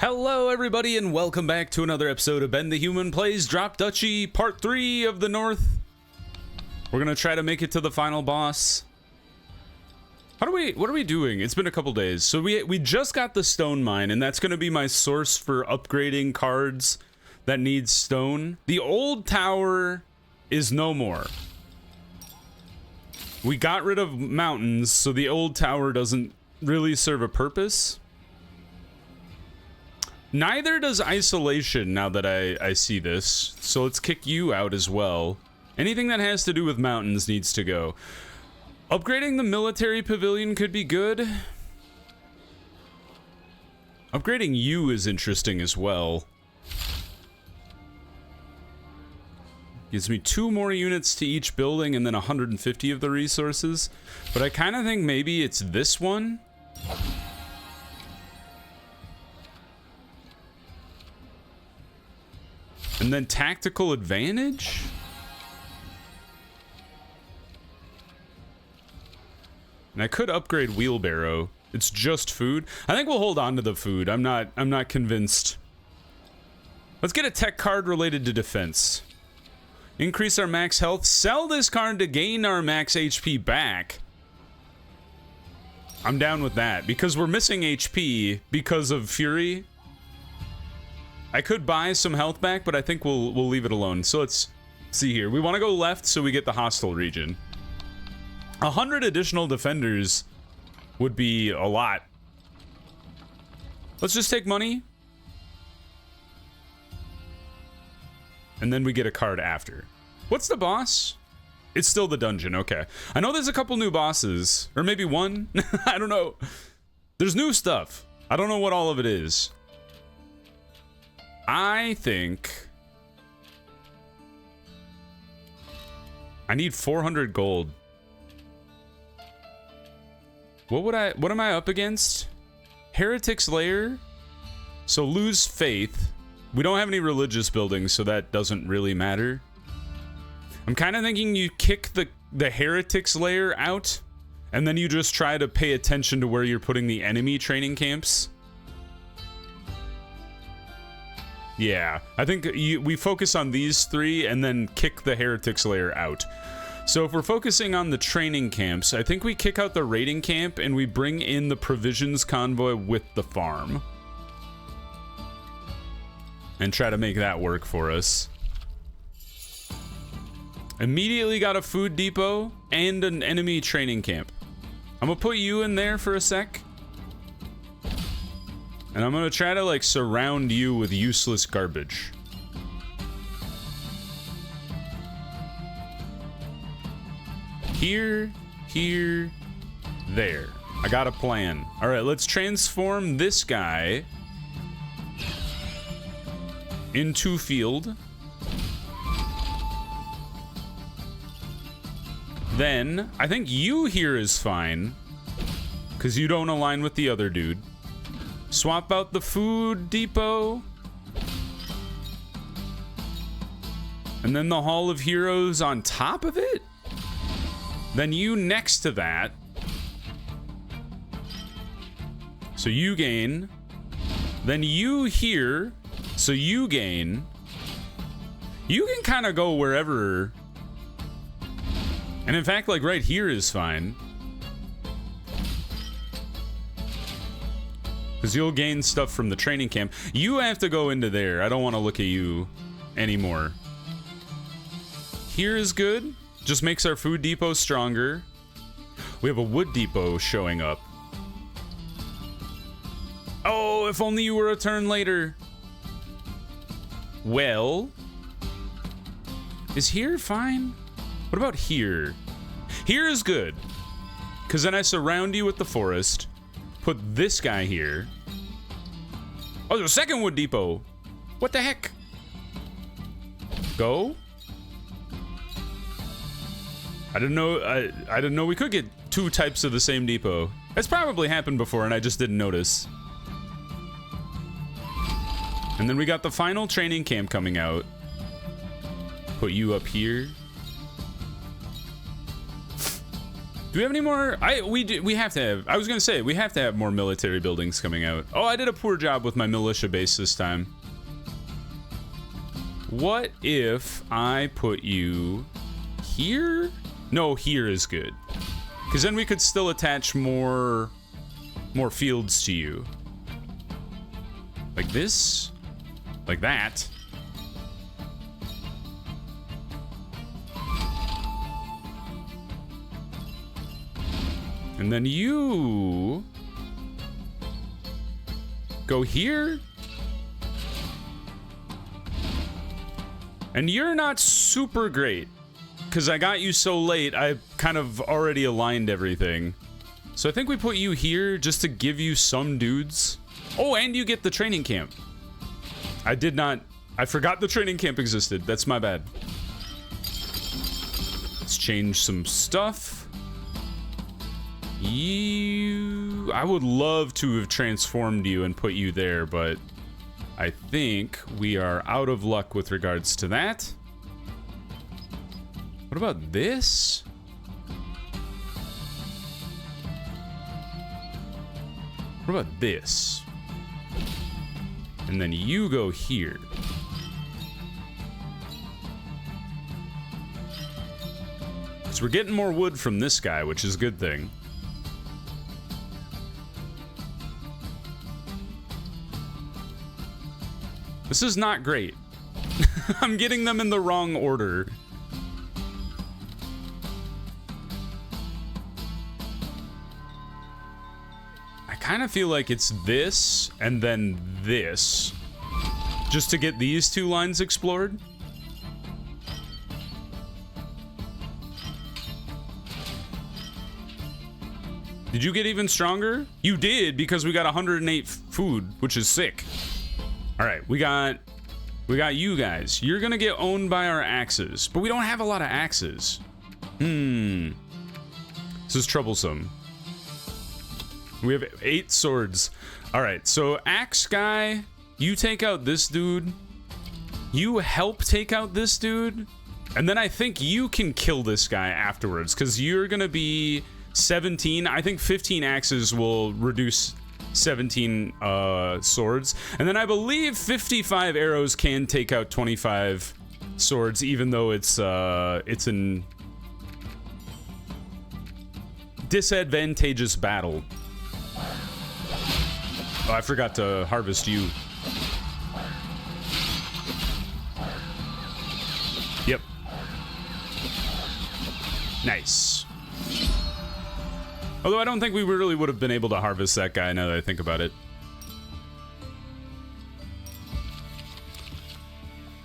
Hello everybody and welcome back to another episode of Ben the Human Plays Drop Duchy Part 3 of the North. We're gonna try to make it to the final boss. What are we doing? It's been a couple days. So we just got the stone mine, and that's gonna be my source for upgrading cards that need stone. The old tower is no more. We got rid of mountains, so the old tower doesn't really serve a purpose. Neither does isolation, now that I see this. So let's kick you out as well. Anything that has to do with mountains needs to go. Upgrading the military pavilion could be good. Upgrading you is interesting as well. Gives me 2 more units to each building and then 150 of the resources. But I kind of think maybe it's this one. And then tactical advantage? And I could upgrade wheelbarrow. It's just food. I think we'll hold on to the food. I'm not convinced. Let's get a tech card related to defense. Increase our max health. Sell this card to gain our max HP back. I'm down with that because we're missing HP because of Fury. I could buy some health back, but I think we'll leave it alone. So let's see here. We want to go left so we get the hostile region. 100 additional defenders would be a lot. Let's just take money. And then we get a card after. What's the boss? It's still the dungeon, okay. I know there's a couple new bosses, or maybe one. I don't know. There's new stuff. I don't know what all of it is. I think I need 400 gold. What am I up against? Heretic's Lair. So lose faith. We don't have any religious buildings, so that doesn't really matter. I'm kind of thinking you kick the Heretic's Lair out, and then you just try to pay attention to where you're putting the enemy training camps. Yeah, I think we focus on these 3 and then kick the Heretic's Lair out. So if we're focusing on the training camps, I think we kick out the raiding camp and we bring in the provisions convoy with the farm. And try to make that work for us. Immediately got a food depot and an enemy training camp. I'm gonna put you in there for a sec. And I'm gonna try to, like, surround you with useless garbage. Here, here, there. I got a plan. All right, let's transform this guy into field. Then, I think you here is fine, because you don't align with the other dude. Swap out the food depot. And then the Hall of Heroes on top of it? Then you next to that. So you gain. Then you here. So you gain. You can kind of go wherever. And in fact, like right here is fine. Because you'll gain stuff from the training camp. You have to go into there. I don't want to look at you anymore. Here is good. Just makes our food depot stronger. We have a wood depot showing up. Oh, if only you were a turn later. Well, is here fine? What about here? Here is good. Because then I surround you with the forest. Put this guy here. Oh, there's a second wood depot. What the heck? Go. I didn't know we could get 2 types of the same depot. That's probably happened before and I just didn't notice. And then we got the final training camp coming out. Put you up here. Do we have any more? We have to have. I was gonna say we have to have more military buildings coming out. Oh, I did a poor job with my militia base this time. What if I put you here? No, here is good. Because then we could still attach more fields to you. Like this? Like that? And then you go here. And you're not super great. Because I got you so late, I kind of already aligned everything. So I think we put you here just to give you some dudes. Oh, and you get the training camp. I forgot the training camp existed. That's my bad. Let's change some stuff. I would love to have transformed you and put you there, but I think we are out of luck with regards to that. What about this? What about this? And then you go here. So we're getting more wood from this guy, which is a good thing. This is not great. I'm getting them in the wrong order. I kind of feel like it's this and then this. Just to get these two lines explored. Did you get even stronger? You did, because we got 108 food, which is sick. All right, we got you guys. You're gonna get owned by our axes, but we don't have a lot of axes. This is troublesome. We have 8 swords. All right, so axe guy, you take out this dude. You help take out this dude, and then I think you can kill this guy afterwards, because you're gonna be 17. I think 15 axes will reduce 17 swords, and then I believe 55 arrows can take out 25 swords, even though it's an disadvantageous battle. Oh, I forgot to harvest you. Yep. Nice. Although I don't think we really would have been able to harvest that guy now that I think about it.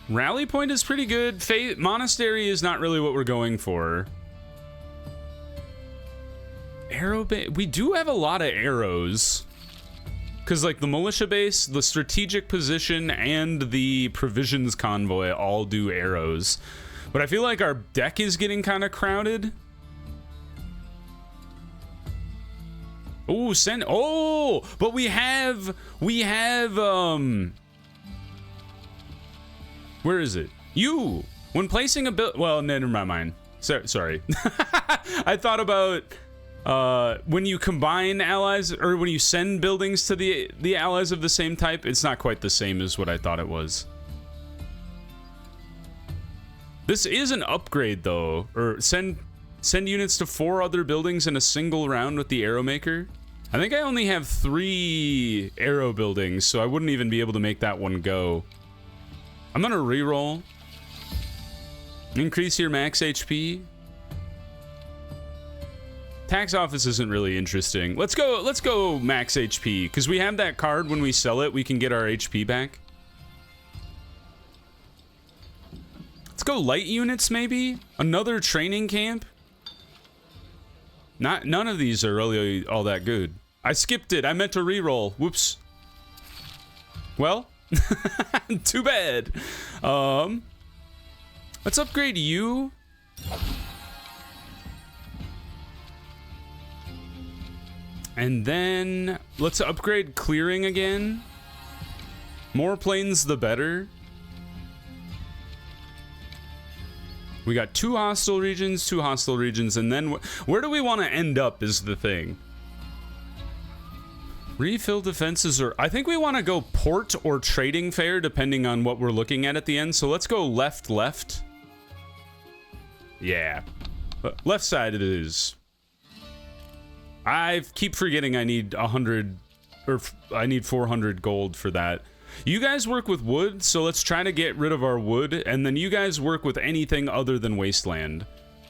Rally point is pretty good. Monastery is not really what we're going for. Arrow base. We do have a lot of arrows. Because like the militia base, the strategic position, and the provisions convoy all do arrows. But I feel like our deck is getting kind of crowded. Oh, but we have, where is it? You, when placing a build, well, never mind. Sorry. I thought about, when you combine allies, or when you send buildings to the allies of the same type, it's not quite the same as what I thought it was. This is an upgrade though, or send units to 4 other buildings in a single round with the arrow maker. I think I only have 3 arrow buildings, so I wouldn't even be able to make that one go. I'm gonna reroll. Increase your max HP. Tax office isn't really interesting. Let's go max HP, because we have that card. When we sell it, we can get our HP back. Let's go light units, maybe? Another training camp? None of these are really all that good. I skipped it. I meant to reroll. Whoops. Well, too bad. Let's upgrade you. And then let's upgrade clearing again. More planes, the better. We got 2 hostile regions, 2 hostile regions, and then where do we want to end up is the thing. Refill defenses, or I think we want to go port or trading fair depending on what we're looking at the end. So let's go left, left. Yeah, left side it is. I keep forgetting I need 100, or I need 400 gold for that. You guys work with wood, so let's try to get rid of our wood, and then you guys work with anything other than wasteland.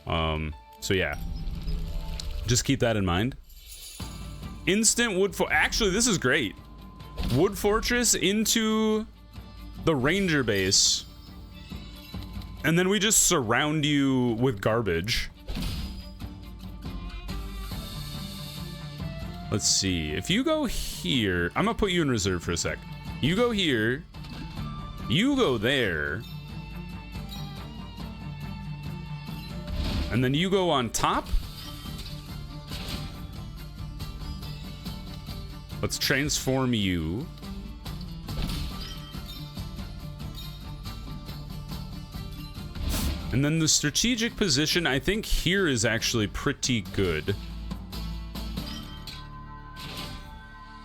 So yeah, just keep that in mind. Instant wood actually, this is great. Wood fortress into the ranger base, and then we just surround you with garbage. Let's see, if you go here, I'm gonna put you in reserve for a sec. You go here, you go there, and then you go on top. Let's transform you. And then the strategic position, I think here is actually pretty good.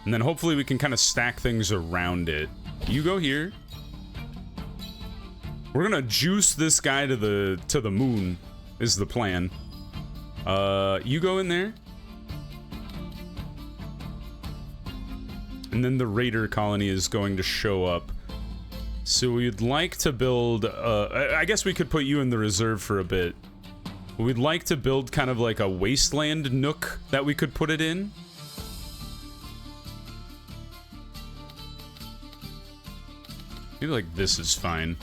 And then hopefully we can kind of stack things around it. You go here. We're gonna juice this guy to the moon, is the plan. You go in there. And then the raider colony is going to show up. So we'd like to build, I guess we could put you in the reserve for a bit. We'd like to build kind of like a wasteland nook that we could put it in. Maybe like this is fine.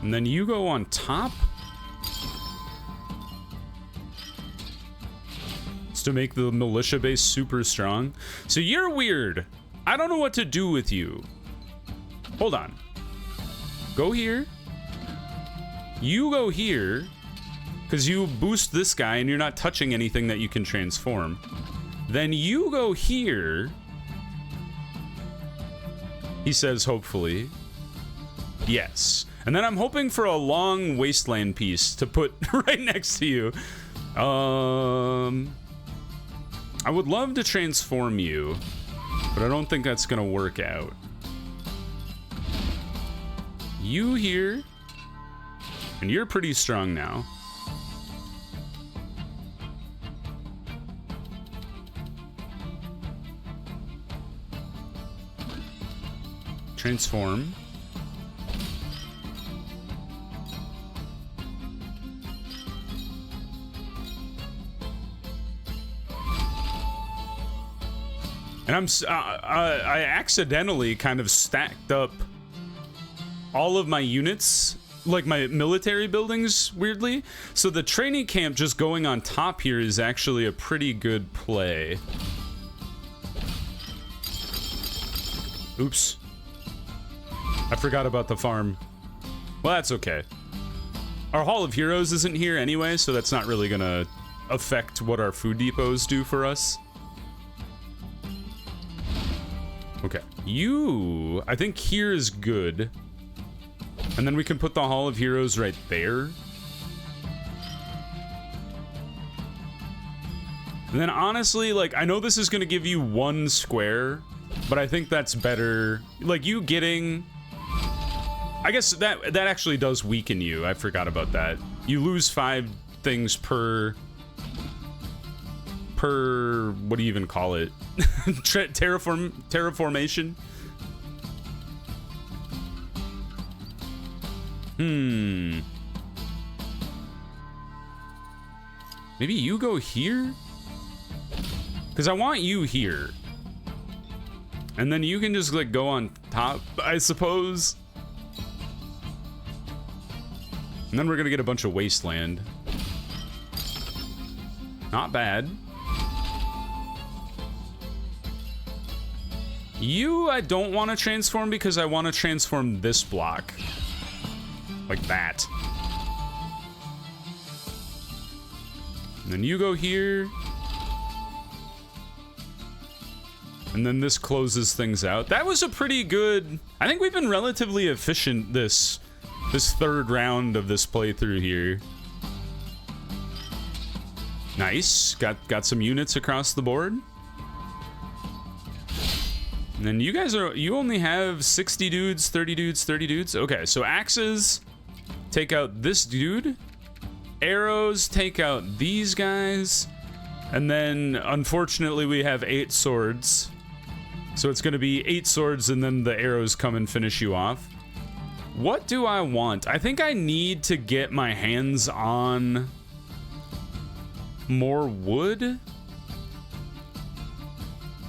And then you go on top. It's to make the militia base super strong. So you're weird. I don't know what to do with you. Hold on. Go here. You go here. Because you boost this guy and you're not touching anything that you can transform. Then you go here. He says, hopefully. Yes. And then I'm hoping for a long wasteland piece to put right next to you. I would love to transform you, but I don't think that's gonna work out. You here, and you're pretty strong now. Transform. And I accidentally kind of stacked up all of my units, like my military buildings, weirdly. So the training camp just going on top here is actually a pretty good play. Oops. I forgot about the farm. Well, that's okay. Our Hall of Heroes isn't here anyway, so that's not really gonna affect what our food depots do for us. Okay, you, I think here is good. And then we can put the Hall of Heroes right there. And then honestly, like, I know this is gonna give you 1 square, but I think that's better. Like, you getting, I guess that actually does weaken you. I forgot about that. You lose 5 things per, what do you even call it? Terraformation? Maybe you go here? Because I want you here. And then you can just, like, go on top, I suppose. And then we're gonna get a bunch of wasteland. Not bad. You, I don't want to transform because I want to transform this block. Like that. And then you go here. And then this closes things out. That was a pretty good... I think we've been relatively efficient this third round of this playthrough here. Nice. Got some units across the board. And then you guys are... You only have 60 dudes, 30 dudes, 30 dudes. Okay, so axes take out this dude. Arrows take out these guys. And then, unfortunately, we have 8 swords. So it's going to be 8 swords, and then the arrows come and finish you off. What do I want? I think I need to get my hands on more wood.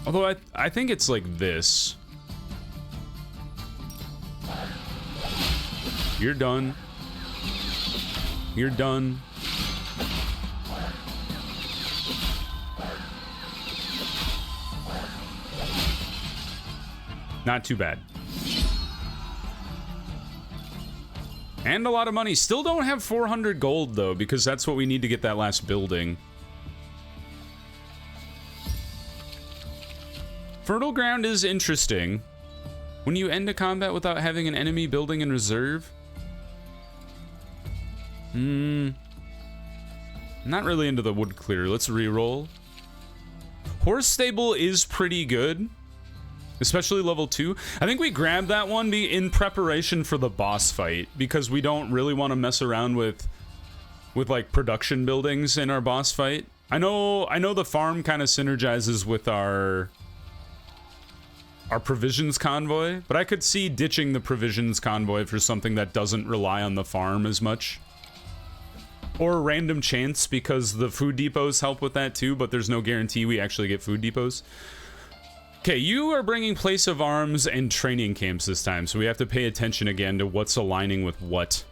Although I think it's like this. You're done. You're done. Not too bad. And a lot of money. Still don't have 400 gold, though, because that's what we need to get that last building. Fertile ground is interesting. When you end a combat without having an enemy building in reserve? Not really into the wood clear. Let's reroll. Horse stable is pretty good. Especially level 2. I think we grabbed that one in preparation for the boss fight, because we don't really want to mess around with like production buildings in our boss fight. I know the farm kind of synergizes with our provisions convoy, but I could see ditching the provisions convoy for something that doesn't rely on the farm as much. Or random chance, because the food depots help with that too, but there's no guarantee we actually get food depots. Okay, you are bringing place of arms and training camps this time, so we have to pay attention again to what's aligning with what.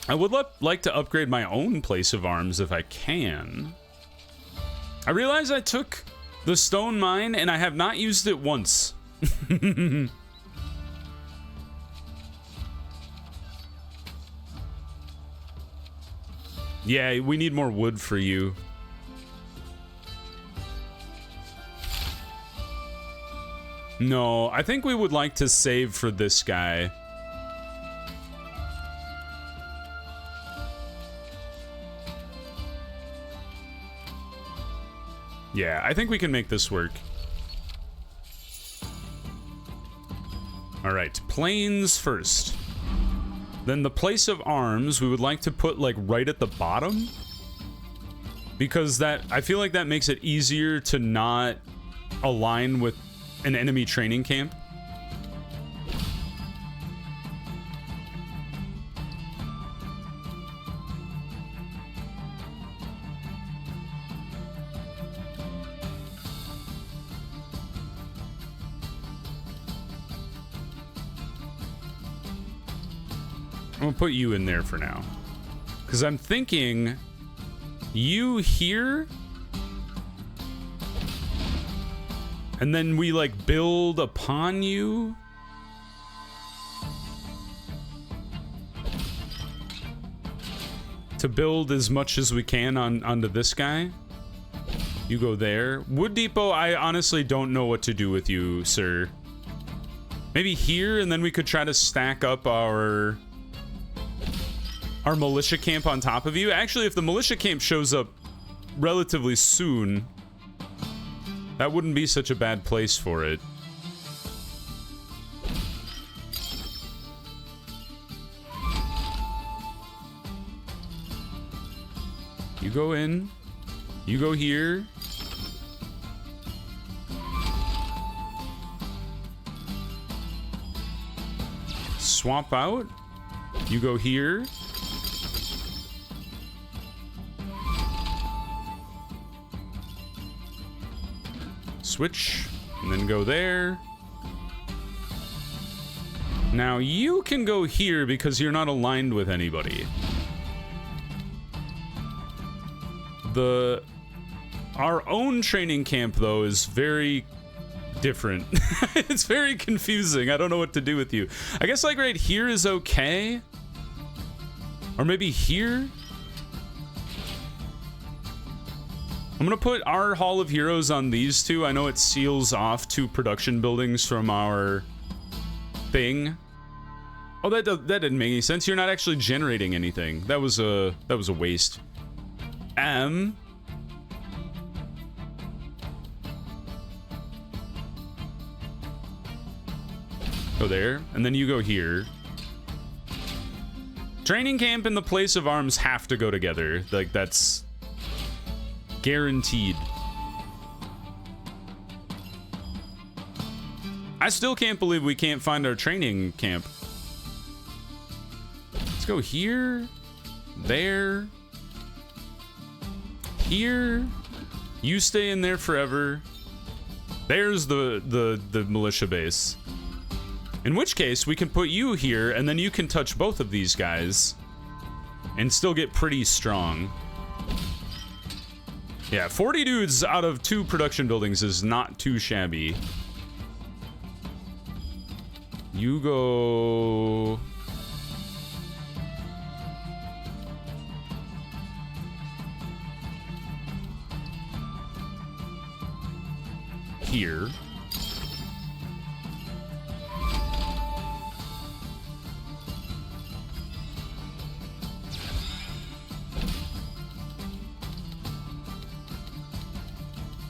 I would like to upgrade my own place of arms if I can. I realize I took the stone mine and I have not used it once. Yeah, we need more wood for you. No, I think we would like to save for this guy. Yeah, I think we can make this work. All right, plains first. Then the place of arms, we would like to put like right at the bottom. Because I feel like that makes it easier to not align with an enemy training camp. I'm gonna put you in there for now, because I'm thinking you here. And then we, like, build upon you. To build as much as we can onto this guy. You go there. Wood Depot, I honestly don't know what to do with you, sir. Maybe here, and then we could try to stack up our militia camp on top of you. Actually, if the militia camp shows up relatively soon, that wouldn't be such a bad place for it. You go in. You go here. Swap out. You go here. Switch, and then go there. Now you can go here because you're not aligned with anybody. Our own training camp, though, is very different. It's very confusing. I don't know what to do with you. I guess like right here is okay. Or maybe here? I'm gonna put our Hall of Heroes on these two. I know it seals off 2 production buildings from our thing. Oh, that didn't make any sense. You're not actually generating anything. That was a waste. Go there, and then you go here. Training camp and the place of arms have to go together. Like, that's guaranteed. I still can't believe we can't find our training camp. Let's go here, there, here. You stay in there forever. There's the militia base. In which case, we can put you here, and then you can touch both of these guys and still get pretty strong. Yeah, 40 dudes out of 2 production buildings is not too shabby. You go... here.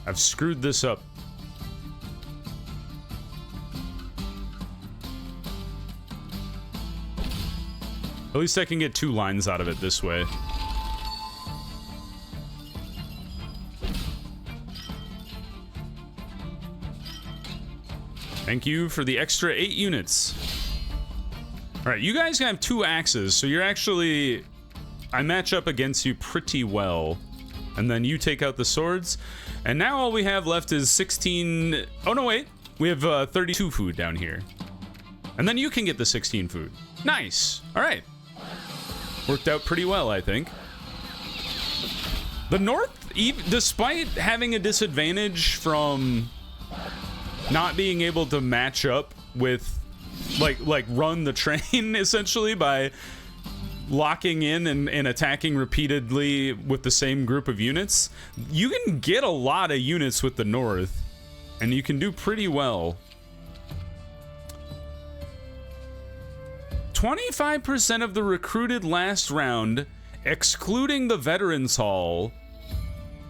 I've screwed this up. At least I can get 2 lines out of it this way. Thank you for the extra 8 units. All right, you guys have 2 axes, so you're actually... I match up against you pretty well. And then you take out the swords. And now all we have left is 16... Oh, no, wait. We have 32 food down here. And then you can get the 16 food. Nice. All right. Worked out pretty well, I think. The North, despite having a disadvantage from not being able to match up with, like run the train, essentially, by locking in and attacking repeatedly with the same group of units, you can get a lot of units with the North, and you can do pretty well. 25% of the recruited last round, excluding the Veterans Hall,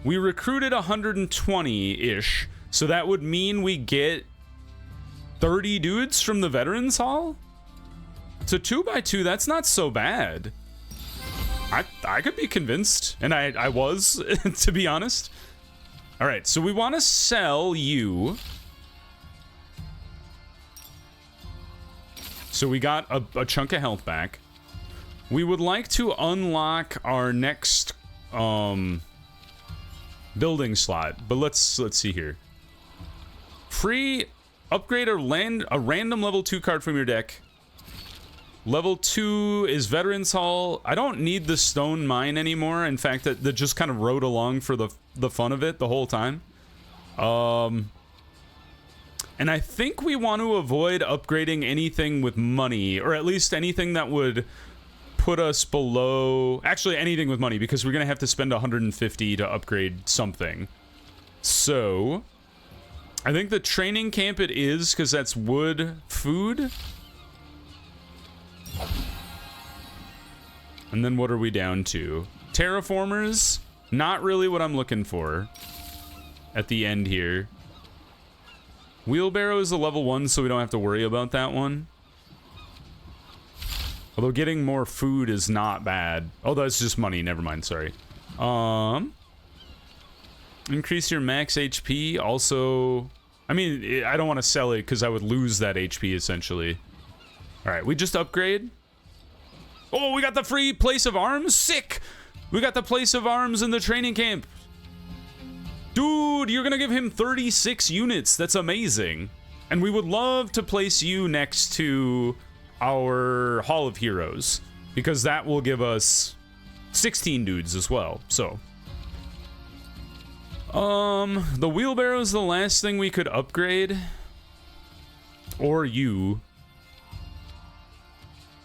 we recruited 120-ish, so that would mean we get 30 dudes from the Veterans Hall? So 2x2, that's not so bad. I could be convinced, and I was, to be honest. All right, so we want to sell you. So we got a chunk of health back. We would like to unlock our next building slot, but let's see here. Free upgrade or land a random level 2 card from your deck. Level 2 is Veterans Hall. I don't need the stone mine anymore. In fact, that just kind of rode along for the fun of it the whole time. And I think we want to avoid upgrading anything with money, or at least anything that would put us below... Actually, anything with money, because we're going to have to spend 150 to upgrade something. So, I think the training camp it is, because that's wood food. And then what are we down to? Terraformers? Not really what I'm looking for at the end here. Wheelbarrow is a level 1, so we don't have to worry about that one. Although getting more food is not bad. Oh, that's just money. Never mind. Sorry. Increase your max HP. Also, I mean, I don't want to sell it because I would lose that HP essentially. All right, we just upgrade. Oh, we got the free place of arms. Sick. We got the place of arms in the training camp. Dude, you're gonna give him 36 units. That's amazing. And we would love to place you next to our Hall of Heroes, because that will give us 16 dudes as well. So, the wheelbarrow is the last thing we could upgrade. Or you.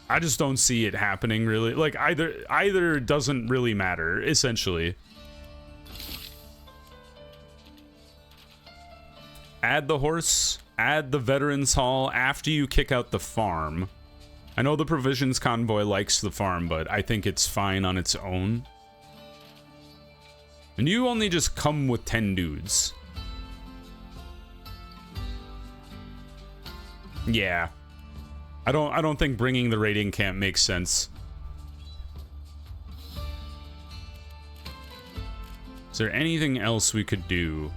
I just don't see it happening, really. Like, either doesn't really matter, essentially. Add the horse, add the veterans hall after you kick out the farm. I know the provisions convoy likes the farm, but I think it's fine on its own. And you only just come with 10 dudes. Yeah. I don't think bringing the raiding camp makes sense. Is there anything else we could do?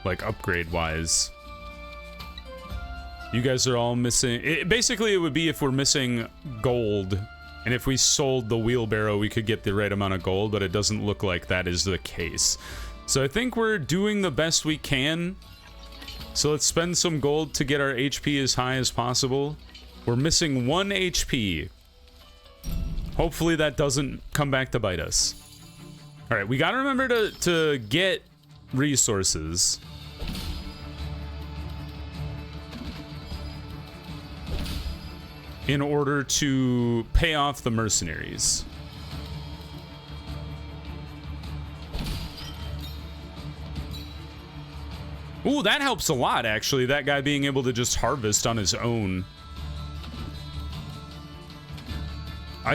Like upgrade-wise? You guys are all missing... basically, it would be if we're missing gold. And if we sold the wheelbarrow, we could get the right amount of gold, but it doesn't look like that is the case. So I think we're doing the best we can. So let's spend some gold to get our HP as high as possible. We're missing 1 HP. Hopefully that doesn't come back to bite us. All right, we gotta remember to get resources. In order to pay off the mercenaries. Ooh, that helps a lot, actually. That guy being able to just harvest on his own. I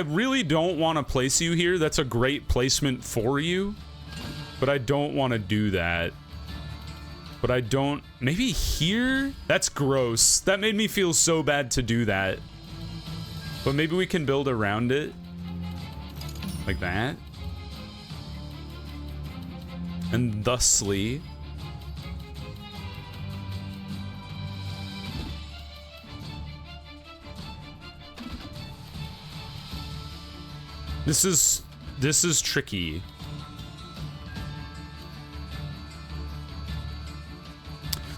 really don't want to place you here. That's a great placement for you. But I don't want to do that. But I don't... Maybe here? That's gross. That made me feel so bad to do that. But maybe we can build around it. Like that. And thusly... This is tricky.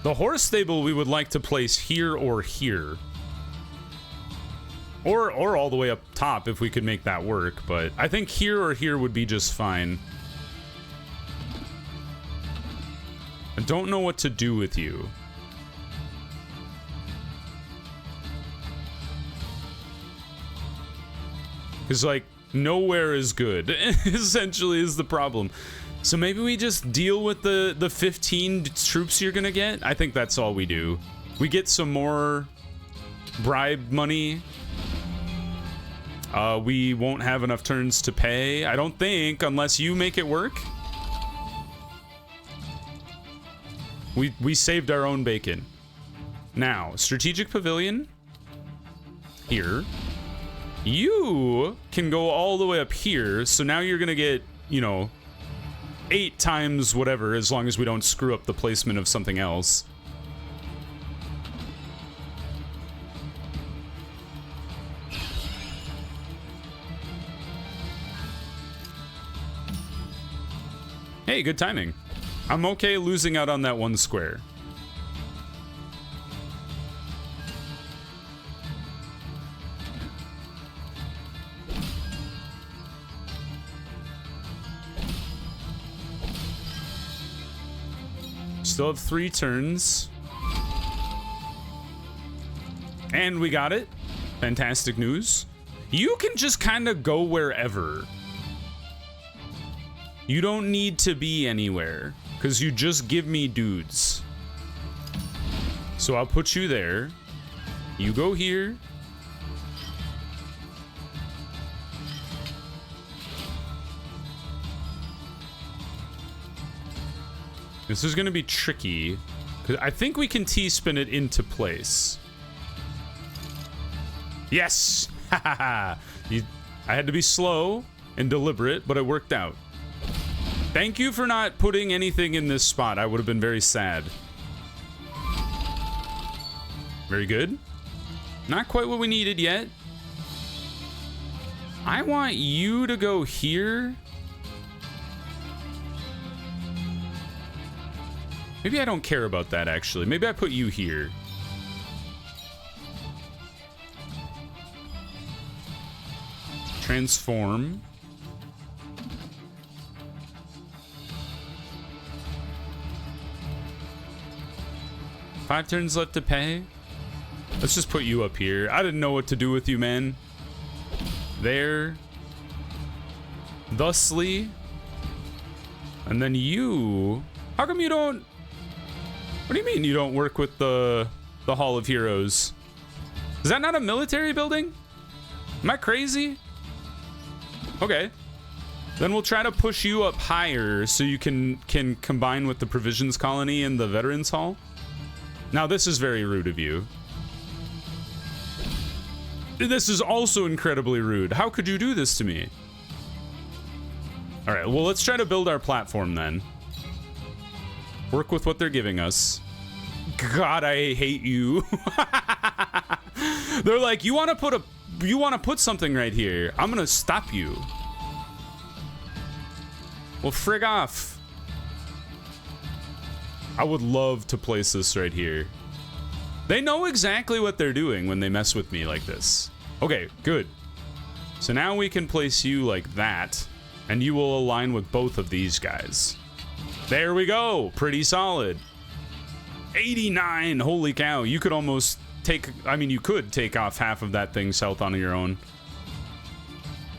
The horse stable we would like to place here or here. Or all the way up top if we could make that work, but I think here or here would be just fine. I don't know what to do with you. Because, like, nowhere is good, essentially, is the problem. So maybe we just deal with the 15 troops you're gonna get? I think that's all we do. We get some more bribe money. We won't have enough turns to pay, I don't think, unless you make it work. We saved our own bacon. Now, strategic pavilion. Here. You can go all the way up here, so now you're gonna get, you know, 8 times whatever, as long as we don't screw up the placement of something else. Hey, good timing. I'm okay losing out on that 1 square. Still have 3 turns. And we got it. Fantastic news. You can just kind of go wherever. You don't need to be anywhere, because you just give me dudes. So I'll put you there. You go here. This is going to be tricky, because I think we can T-spin it into place. Yes! Ha ha ha! I had to be slow and deliberate, but it worked out. Thank you for not putting anything in this spot. I would have been very sad. Very good. Not quite what we needed yet. I want you to go here. Maybe I don't care about that, actually. Maybe I put you here. Transform. Five turns left to pay. Let's just put you up here. I didn't know what to do with you, man. There. Thusly. And then you... How come you don't... What do you mean you don't work with the Hall of Heroes? Is that not a military building? Am I crazy? Okay. Then we'll try to push you up higher so you can combine with the provisions colony and the veterans hall. Now this is very rude of you. This is also incredibly rude. How could you do this to me? All right, well, let's try to build our platform then. Work with what they're giving us. God, I hate you. They're like, you want to put something right here. I'm going to stop you. Well, frig off. I would love to place this right here. They know exactly what they're doing when they mess with me like this. Okay, good. So now we can place you like that, and you will align with both of these guys. There we go. Pretty solid. 89. Holy cow. You could almost take, I mean, you could take off half of that thing south on your own.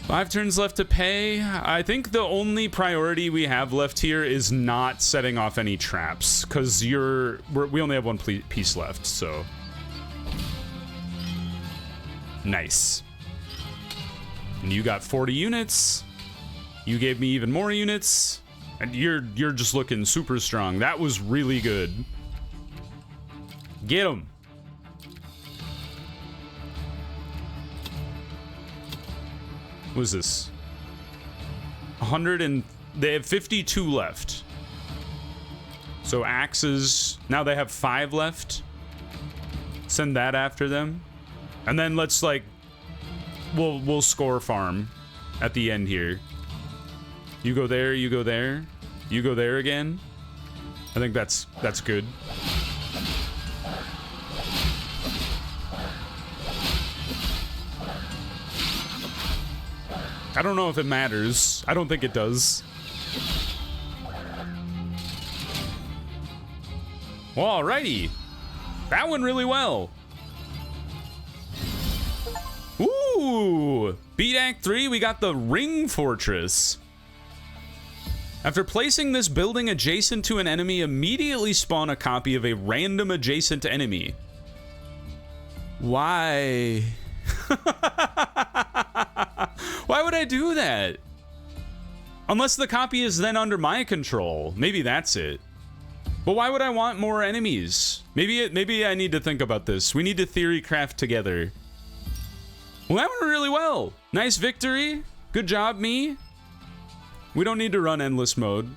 5 turns left to pay. I think the only priority we have left here is not setting off any traps, because we only have one piece left, so. Nice. And you got 40 units. You gave me even more units. And you're just looking super strong. That was really good. Get him. What is this? 100 and they have 52 left. So axes, now they have 5 left. Send that after them. And then let's like we'll score farm at the end here. You go there, you go there, you go there again. I think that's good. I don't know if it matters. I don't think it does. Well, alrighty. That went really well. Ooh! Beat Act 3, we got the Ring Fortress. After placing this building adjacent to an enemy, immediately spawn a copy of a random adjacent enemy. Why? Why would I do that? Unless the copy is then under my control. Maybe that's it. But why would I want more enemies? Maybe I need to think about this. We need to theory craft together. Well, that went really well. Nice victory. Good job, me. We don't need to run endless mode.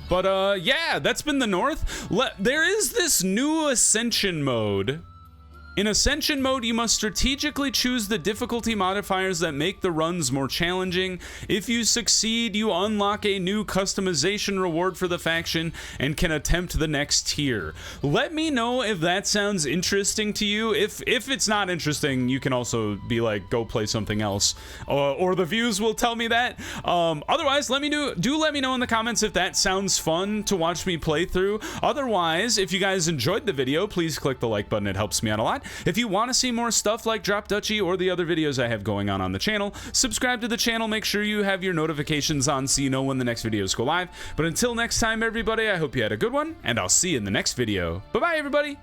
But, yeah, that's been the North. There is this new Ascension mode. In Ascension mode, you must strategically choose the difficulty modifiers that make the runs more challenging. If you succeed, you unlock a new customization reward for the faction and can attempt the next tier. Let me know if that sounds interesting to you. If it's not interesting, you can also be like, go play something else. Or the views will tell me that. Otherwise, let me know in the comments if that sounds fun to watch me play through. Otherwise, if you guys enjoyed the video, please click the like button. It helps me out a lot. If you want to see more stuff like Drop Duchy or the other videos I have going on the channel, subscribe to the channel. Make sure you have your notifications on so you know when the next videos go live. But until next time, everybody, I hope you had a good one, and I'll see you in the next video. Bye-bye, everybody!